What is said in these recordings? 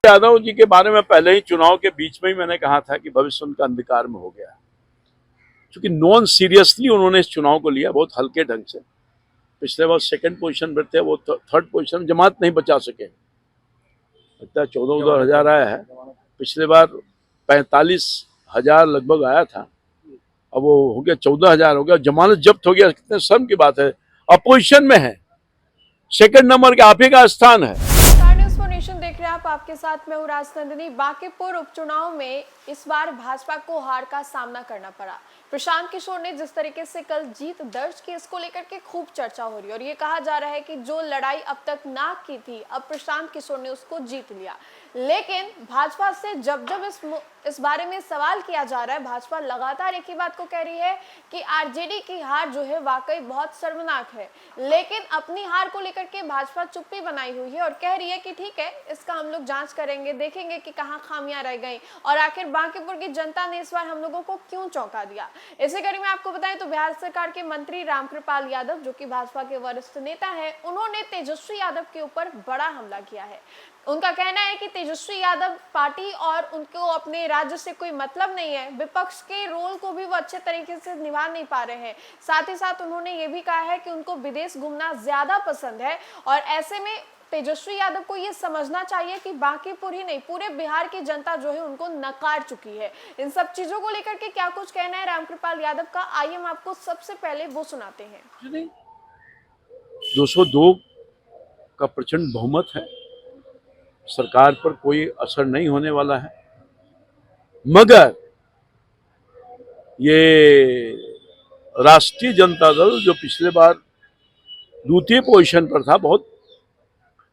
यादव जी के बारे में पहले ही चुनाव के बीच में ही मैंने कहा था कि भविष्य उनका अंधकार में हो गया, क्योंकि नॉन सीरियसली उन्होंने इस चुनाव को लिया, बहुत हल्के ढंग से। पिछले बार सेकंड पोजीशन पर थे, वो थर्ड पोजीशन जमात नहीं बचा सके। लगता है 14-15 हजार आया है, पिछले बार 45,000 लगभग आया था, अब वो हो गया 14,000 हो गया, जमानत जब्त हो गया। कितने शर्म की बात है, अपोजिशन में है, सेकंड नंबर के आप ही का स्थान है। नेशन देख रहे हैं आप, आपके साथ मैं हूं राजनंदिनी। बांकीपुर उपचुनाव में इस बार भाजपा को हार का सामना करना पड़ा। प्रशांत किशोर ने जिस तरीके से कल जीत दर्ज की, इसको लेकर के खूब चर्चा हो रही है और ये कहा जा रहा है कि जो लड़ाई अब तक ना की थी, अब प्रशांत किशोर ने उसको जीत लिया। लेकिन भाजपा से जब जब इस बारे में सवाल किया जा रहा है, भाजपा लगातार एक ही बात को कह रही है कि आरजेडी की हार जो है वाकई बहुत शर्मनाक है। लेकिन अपनी हार को लेकर के भाजपा चुप्पी बनाई हुई है और कह रही है कि ठीक है, इसका हम लोग जांच करेंगे, देखेंगे कि कहां खामियां रह गई और आखिर बांकीपुर की जनता ने इस बार हम लोगों को क्यों चौंका दिया। इसी कड़ी में आपको बताएं तो बिहार सरकार के मंत्री रामकृपाल यादव, जो कि भाजपा के वरिष्ठ नेता है, उन्होंने तेजस्वी यादव के ऊपर बड़ा हमला किया है। उनका कहना है कि तेजस्वी यादव पार्टी और उनको अपने राज्य से कोई मतलब नहीं है, विपक्ष के रोल को भी वो अच्छे तरीके से निभा नहीं पा रहे हैं। साथ ही साथ उन्होंने ये भी कहा है कि उनको विदेश घूमना ज्यादा पसंद है और ऐसे में तेजस्वी यादव को ये समझना चाहिए कि बांकीपुर ही नहीं, पूरे बिहार की जनता जो है उनको नकार चुकी है। इन सब चीजों को लेकर के क्या कुछ कहना है रामकृपाल यादव का, आइए हम आपको सबसे पहले वो सुनाते हैं। 202 का प्रचंड बहुमत है, सरकार पर कोई असर नहीं होने वाला है, मगर ये राष्ट्रीय जनता दल जो पिछले बार द्वितीय पोजीशन पर था, बहुत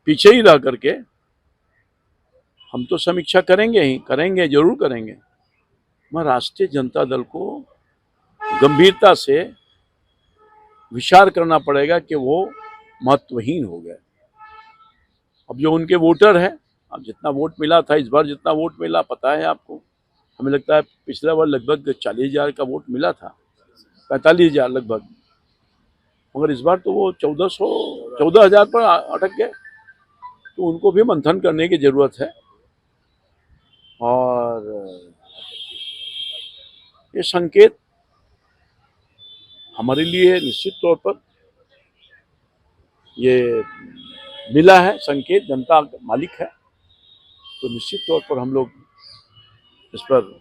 पीछे ही रह करके, हम तो समीक्षा करेंगे ही करेंगे, जरूर करेंगे, मगर राष्ट्रीय जनता दल को गंभीरता से विचार करना पड़ेगा कि वो महत्वहीन हो गए। अब जो उनके वोटर हैं, अब जितना वोट मिला था, इस बार जितना वोट मिला पता है आपको, हमें लगता है पिछला बार लगभग 40,000 का वोट मिला था, 45,000 लगभग, मगर इस बार तो वो 14,000 पर अटक गए। तो उनको भी मंथन करने की जरूरत है और ये संकेत हमारे लिए निश्चित तौर पर ये मिला है, संकेत जनता मालिक है, तो निश्चित तौर पर हम लोग इस पर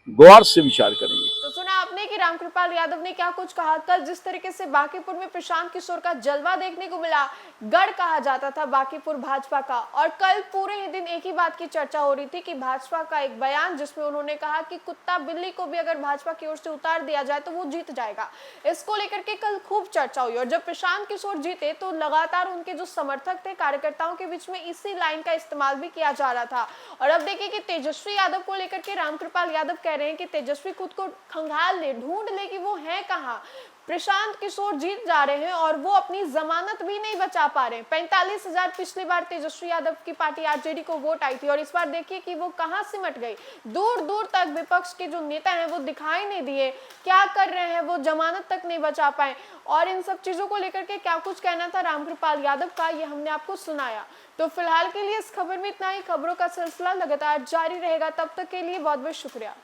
गौर से विचार करेंगे। तो सुना आपने कि रामकृपाल यादव ने क्या कुछ कहा। कल जिस तरीके से बांकीपुर में प्रशांत किशोर का जलवा देखने को मिला, गढ़ कहा जाता था बांकीपुर भाजपा का, और कल पूरे ही दिन एक ही बात की चर्चा हो रही थी कि भाजपा का एक बयान जिसमें उन्होंने कहा कि कुत्ता बिल्ली को भी अगर भाजपा की ओर से उतार दिया जाए तो वो जीत जाएगा। इसको लेकर के कल खूब चर्चा हुई और जब प्रशांत किशोर जीते तो लगातार उनके जो समर्थक थे, कार्यकर्ताओं के बीच में इसी लाइन का इस्तेमाल भी किया जा रहा था। और अब देखिए कि तेजस्वी यादव को लेकर के रामकृपाल यादव कह रहे हैं कि तेजस्वी खुद को खंगाल ले, ढूंढ ले कि वो है कहां। प्रशांत किशोर जीत जा रहे हैं और वो अपनी जमानत भी नहीं बचा पा रहे हैं। 45,000 पिछली बार तेजस्वी यादव की पार्टी आरजेडी को वोट आई थी और इस बार देखिए कि वो कहां सिमट गई। दूर दूर तक विपक्ष के जो नेता हैं वो दिखाई नहीं दिए, क्या कर रहे हैं, वो जमानत तक नहीं बचा पाए। और इन सब चीजों को लेकर के क्या कुछ कहना था रामकृपाल यादव का, ये हमने आपको सुनाया। तो फिलहाल के लिए इस खबर में इतना ही। खबरों का सिलसिला लगातार जारी रहेगा, तब तक के लिए बहुत बहुत शुक्रिया।